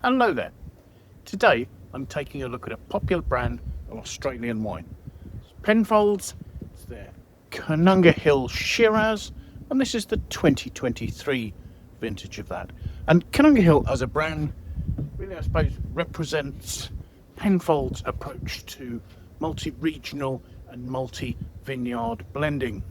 Hello there. Today I'm taking a look at a popular brand of Australian wine. It's Penfolds, it's their Koonunga Hill Shiraz, and this is the 2023 vintage of that. And Koonunga Hill as a brand really, I suppose, represents Penfolds' approach to multi-regional and multi-vineyard blending,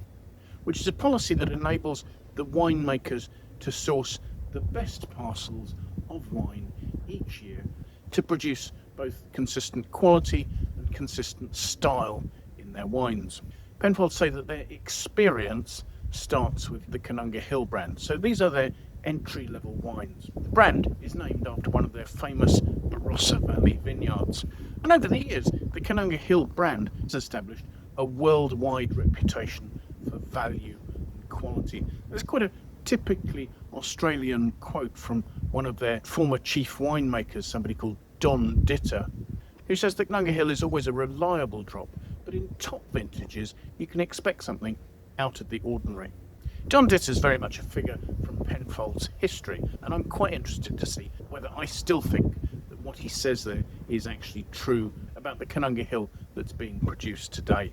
which is a policy that enables the winemakers to source the best parcels of wine each year to produce both consistent quality and consistent style in their wines. Penfolds say that their experience starts with the Koonunga Hill brand, so these are their entry-level wines. The brand is named after one of their famous Barossa Valley vineyards, and over the years the Koonunga Hill brand has established a worldwide reputation for value and quality. There's quite a typically Australian quote from one of their former chief winemakers, somebody called Don Ditter, who says that Koonunga Hill is always a reliable drop, but in top vintages you can expect something out of the ordinary. Don Ditter is very much a figure from Penfolds' history, and I'm quite interested to see whether I still think that what he says there is actually true about the Koonunga Hill that's being produced today.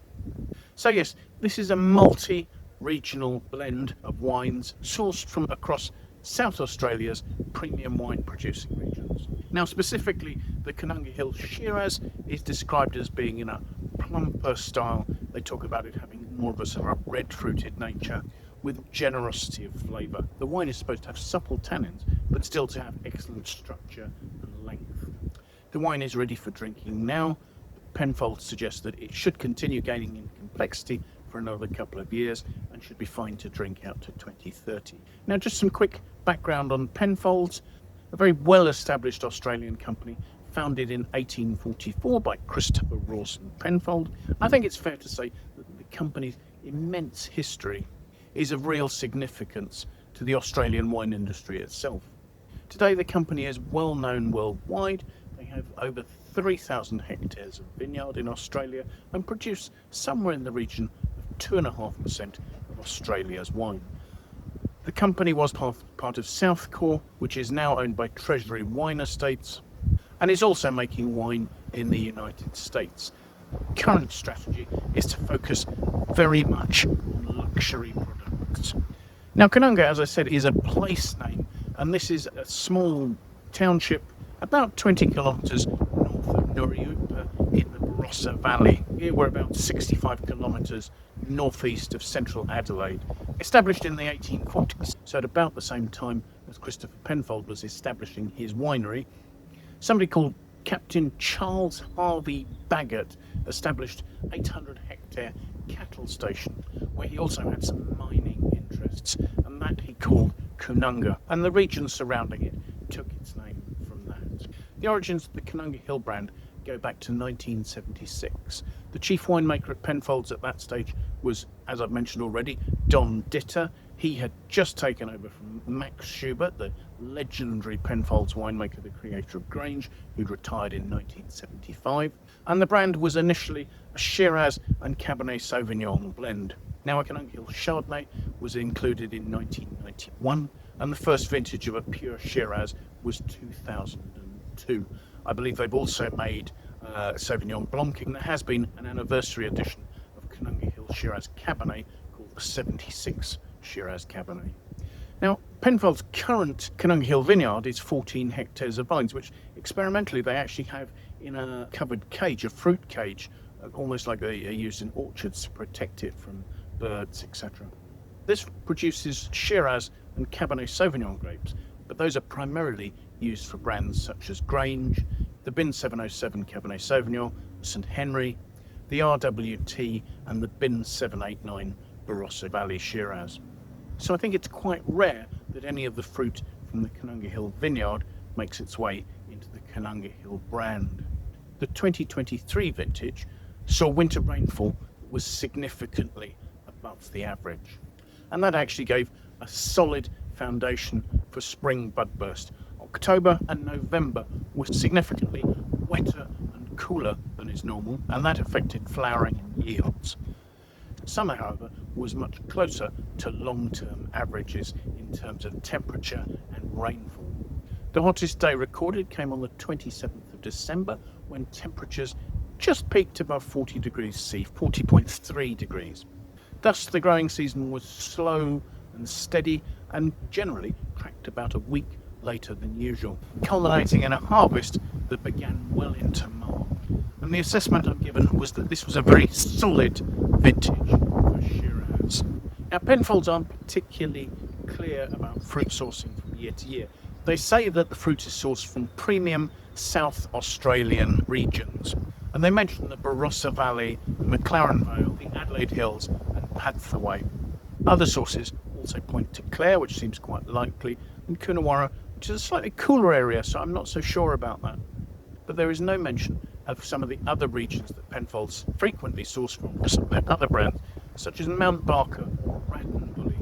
So yes, this is a multi-regional blend of wines sourced from across South Australia's premium wine producing regions. Now specifically, the Koonunga Hill Shiraz is described as being in a plumper style. They talk about it having more of a sort of red fruited nature with generosity of flavour. The wine is supposed to have supple tannins, but still to have excellent structure and length. The wine is ready for drinking now. Penfolds suggests that it should continue gaining in complexity for another couple of years and should be fine to drink out to 2030. Now just some quick background on Penfolds, a very well-established Australian company founded in 1844 by Christopher Rawson Penfold. I think it's fair to say that the company's immense history is of real significance to the Australian wine industry itself. Today the company is well known worldwide. They have over 3,000 hectares of vineyard in Australia and produce somewhere in the region of 2.5% of Australia's wine. The company was part of Southcore, which is now owned by Treasury Wine Estates, and is also making wine in the United States. Current strategy is to focus very much on luxury products. Now Koonunga, as I said, is a place name, and this is a small township about 20 kilometres north of Nuriootpa in the Barossa Valley. Here we're about 65 kilometres northeast of central Adelaide. Established in the 1840s, so at about the same time as Christopher Penfold was establishing his winery, somebody called Captain Charles Harvey Baggett established 800-hectare cattle station, where he also had some mining interests, and that he called Koonunga, and the region surrounding it took its name from that. The origins of the Koonunga Hill brand go back to 1976. The chief winemaker at Penfolds at that stage was, as I've mentioned already, Don Ditter. He had just taken over from Max Schubert, the legendary Penfolds winemaker, the creator of Grange, who'd retired in 1975. And the brand was initially a Shiraz and Cabernet Sauvignon blend. Now a Koonunga Hill Chardonnay was included in 1991, and the first vintage of a pure Shiraz was 2002. I believe they've also made Sauvignon Blanc, and there has been an anniversary edition of Koonunga Hill Shiraz Cabernet called the 76 Shiraz Cabernet. Now, Penfolds' current Koonunga Hill Vineyard is 14 hectares of vines, which experimentally they actually have in a covered cage, a fruit cage, almost like they are used in orchards to protect it from birds, etc. This produces Shiraz and Cabernet Sauvignon grapes, but those are primarily used for brands such as Grange, the Bin 707 Cabernet Sauvignon, St Henry, the RWT, and the Bin 789 Barossa Valley Shiraz. So I think it's quite rare that any of the fruit from the Koonunga Hill Vineyard makes its way into the Koonunga Hill brand. The 2023 vintage saw winter rainfall that was significantly above the average, and that actually gave a solid foundation for spring budburst. October and November were significantly wetter and cooler than is normal, and that affected flowering and yields. Summer, however, was much closer to long-term averages in terms of temperature and rainfall. The hottest day recorded came on the 27th of December, when temperatures just peaked above 40 degrees C, 40.3 degrees. Thus the growing season was slow and steady, and generally cracked about a week later than usual, culminating in a harvest that began well into March. And the assessment I'm given was that this was a very solid vintage for Shiraz. Now, Penfolds aren't particularly clear about fruit sourcing from year to year. They say that the fruit is sourced from premium South Australian regions, and they mention the Barossa Valley, the McLaren Vale, the Adelaide Hills and Pathway. Other sources also point to Clare, which seems quite likely, and Coonawarra, which is a slightly cooler area, so I'm not so sure about that. But there is no mention of some of the other regions that Penfolds frequently source from some of their other brands, such as Mount Barker or Rattenbury.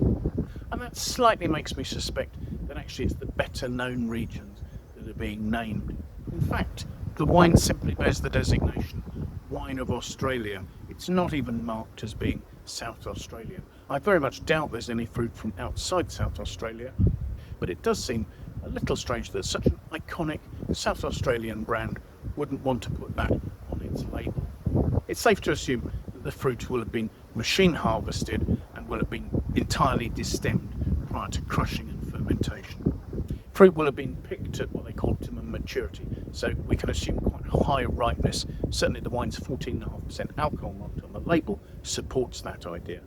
And that slightly makes me suspect that actually it's the better known regions that are being named. In fact, the wine simply bears the designation Wine of Australia. It's not even marked as being South Australian. I very much doubt there's any fruit from outside South Australia, but it does seem a little strange that such an iconic South Australian brand wouldn't want to put that on its label. It's safe to assume that the fruit will have been machine harvested and will have been entirely destemmed prior to crushing and fermentation. Fruit will have been picked at what they call optimum maturity, so we can assume quite high ripeness. Certainly the wine's 14.5% alcohol marked on the label supports that idea.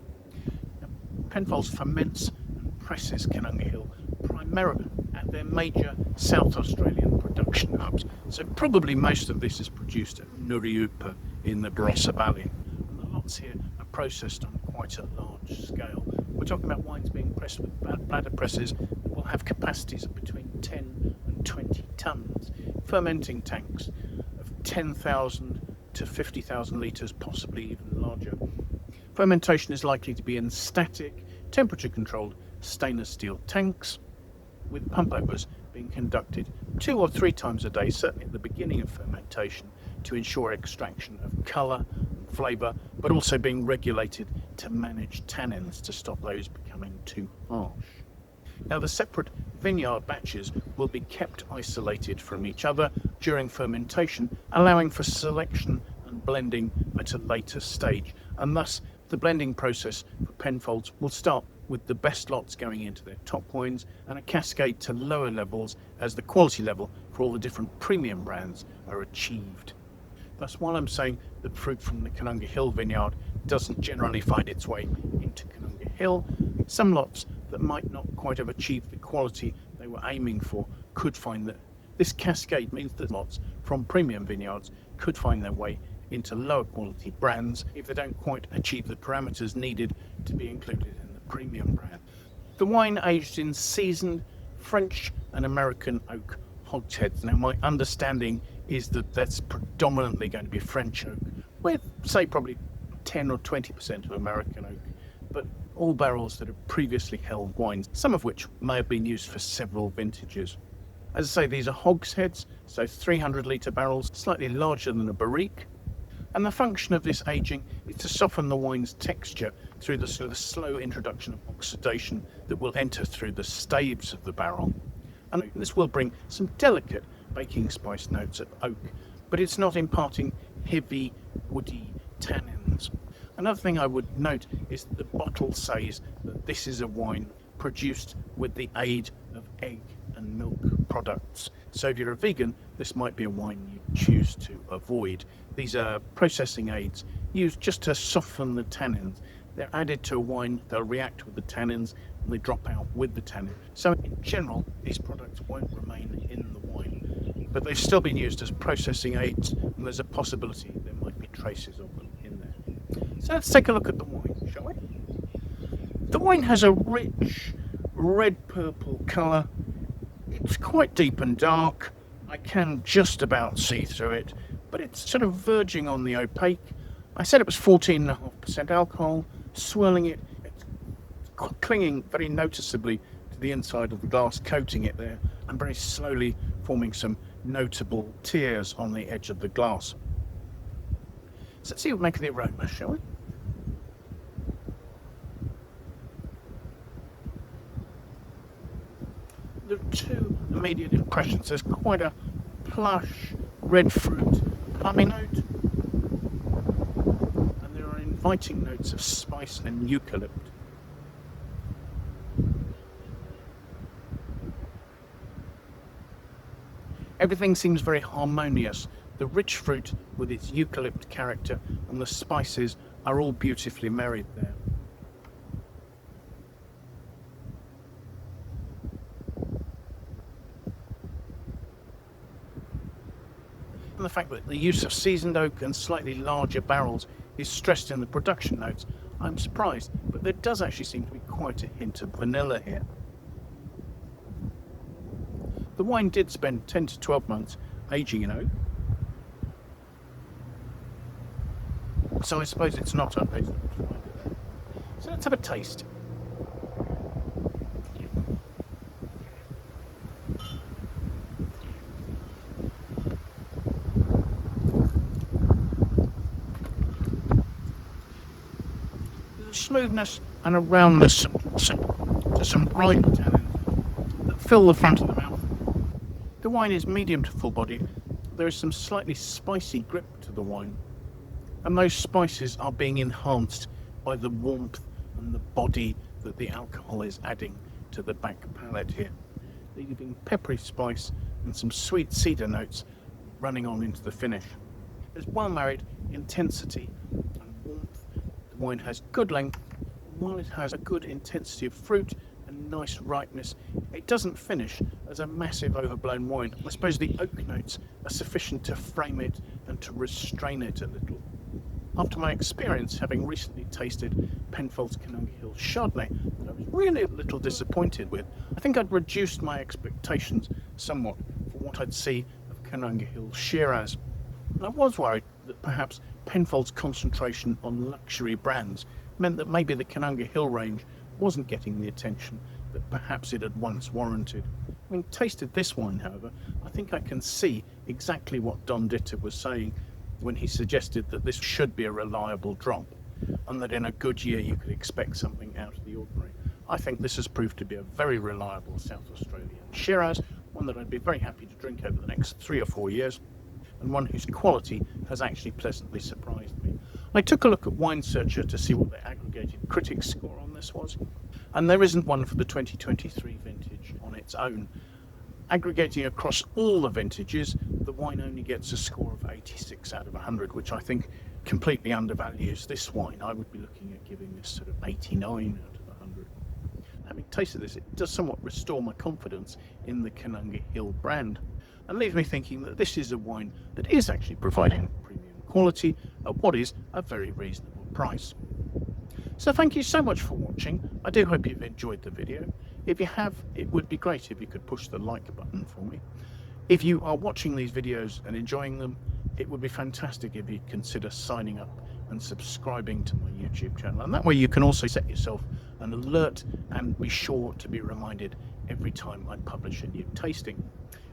Now, Penfolds ferments and presses Koonunga Hill primarily at their major South Australian production hubs, so probably most of this is produced at Nuriootpa in the Barossa Valley. And the lots here are processed on quite a large scale. We're talking about wines being pressed with bladder presses that will have capacities of between 10 and 20 tonnes, fermenting tanks of 10,000 to 50,000 litres, possibly even larger. Fermentation is likely to be in static, temperature-controlled stainless steel tanks, with pump overs being conducted 2 or 3 times a day, certainly at the beginning of fermentation, to ensure extraction of colour and flavour, but also being regulated to manage tannins to stop those becoming too harsh. Now, the separate vineyard batches will be kept isolated from each other during fermentation, allowing for selection and blending at a later stage, and thus the blending process for Penfolds will start with the best lots going into their top wines and a cascade to lower levels as the quality level for all the different premium brands are achieved. Thus, while I'm saying that fruit from the Koonunga Hill Vineyard doesn't generally find its way into Koonunga Hill, some lots that might not quite have achieved the quality they were aiming for could find that this cascade means that lots from premium vineyards could find their way into lower quality brands if they don't quite achieve the parameters needed to be included in the premium brand. The wine aged in seasoned French and American oak hogsheads. Now, my understanding is that that's predominantly going to be French oak, with, say, probably 10 or 20% of American oak, but all barrels that have previously held wines, some of which may have been used for several vintages. As I say, these are hogsheads, so 300-litre barrels, slightly larger than a barrique, and the function of this aging is to soften the wine's texture through the sort of slow introduction of oxidation that will enter through the staves of the barrel. And this will bring some delicate baking spice notes of oak, but it's not imparting heavy, woody tannins. Another thing I would note is that the bottle says that this is a wine produced with the aid of egg and milk products. So if you're a vegan, this might be a wine you choose to avoid. These are processing aids used just to soften the tannins. They're added to a wine, they'll react with the tannins, and they drop out with the tannin. So in general, these products won't remain in the wine, but they've still been used as processing aids, and there's a possibility there might be traces of them in there. So let's take a look at the wine, shall we? The wine has a rich red-purple colour. It's quite deep and dark. I can just about see through it, but it's sort of verging on the opaque. I said it was 14.5% alcohol. Swirling it, it's clinging very noticeably to the inside of the glass, coating it there, and very slowly forming some notable tears on the edge of the glass. So let's see what we make of the aroma, shall we? There are two immediate impressions, there's quite a plush red fruit plummy note, and there are inviting notes of spice and eucalypt. Everything seems very harmonious. The rich fruit with its eucalypt character and the spices are all beautifully married there. And the fact that the use of seasoned oak and slightly larger barrels is stressed in the production notes, I'm surprised, but there does actually seem to be quite a hint of vanilla here. The wine did spend 10 to 12 months aging in oak, so I suppose it's not unreasonable to find it there. So let's have a taste. Smoothness and a roundness to some bright tannins that fill the front of the mouth. The wine is medium to full body. There is some slightly spicy grip to the wine, and those spices are being enhanced by the warmth and the body that the alcohol is adding to the back palate here, leaving peppery spice and some sweet cedar notes running on into the finish. There's well married intensity and warmth. The wine has good length, while it has a good intensity of fruit and nice ripeness. It doesn't finish as a massive overblown wine. I suppose the oak notes are sufficient to frame it and to restrain it a little. After my experience, having recently tasted Penfolds Koonunga Hill Chardonnay, that I was really a little disappointed with, I think I'd reduced my expectations somewhat for what I'd see of Koonunga Hill Shiraz. And I was worried that perhaps Penfolds' concentration on luxury brands meant that maybe the Koonunga Hill range wasn't getting the attention that perhaps it had once warranted. Having tasted this wine, however, I think I can see exactly what Don Ditter was saying when he suggested that this should be a reliable drop, and that in a good year you could expect something out of the ordinary. I think this has proved to be a very reliable South Australian Shiraz, one that I'd be very happy to drink over the next 3 or 4 years, and one whose quality has actually pleasantly surprised me. I took a look at Wine Searcher to see what the aggregated critics score on this was, and there isn't one for the 2023 vintage on its own. Aggregating across all the vintages, the wine only gets a score of 86 out of 100, which I think completely undervalues this wine. I would be looking at giving this sort of 89 out of 100. Having tasted this, it does somewhat restore my confidence in the Koonunga Hill brand, and leaves me thinking that this is a wine that is actually providing premium quality at what is a very reasonable price. So thank you so much for watching. I do hope you've enjoyed the video. If you have, it would be great if you could push the like button for me. If you are watching these videos and enjoying them, it would be fantastic if you'd consider signing up and subscribing to my YouTube channel. And that way you can also set yourself an alert and be sure to be reminded every time I publish a new tasting.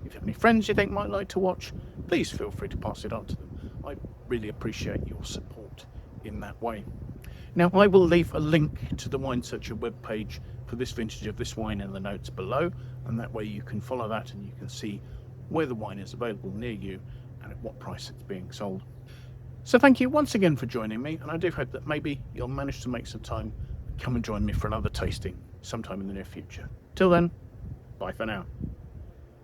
If you have any friends you think might like to watch, please feel free to pass it on to them. I really appreciate your support in that way. Now, I will leave a link to the Wine Searcher webpage for this vintage of this wine in the notes below, and that way you can follow that and you can see where the wine is available near you and at what price it's being sold. So thank you once again for joining me, and I do hope that maybe you'll manage to make some time and come and join me for another tasting sometime in the near future. Till then, bye for now.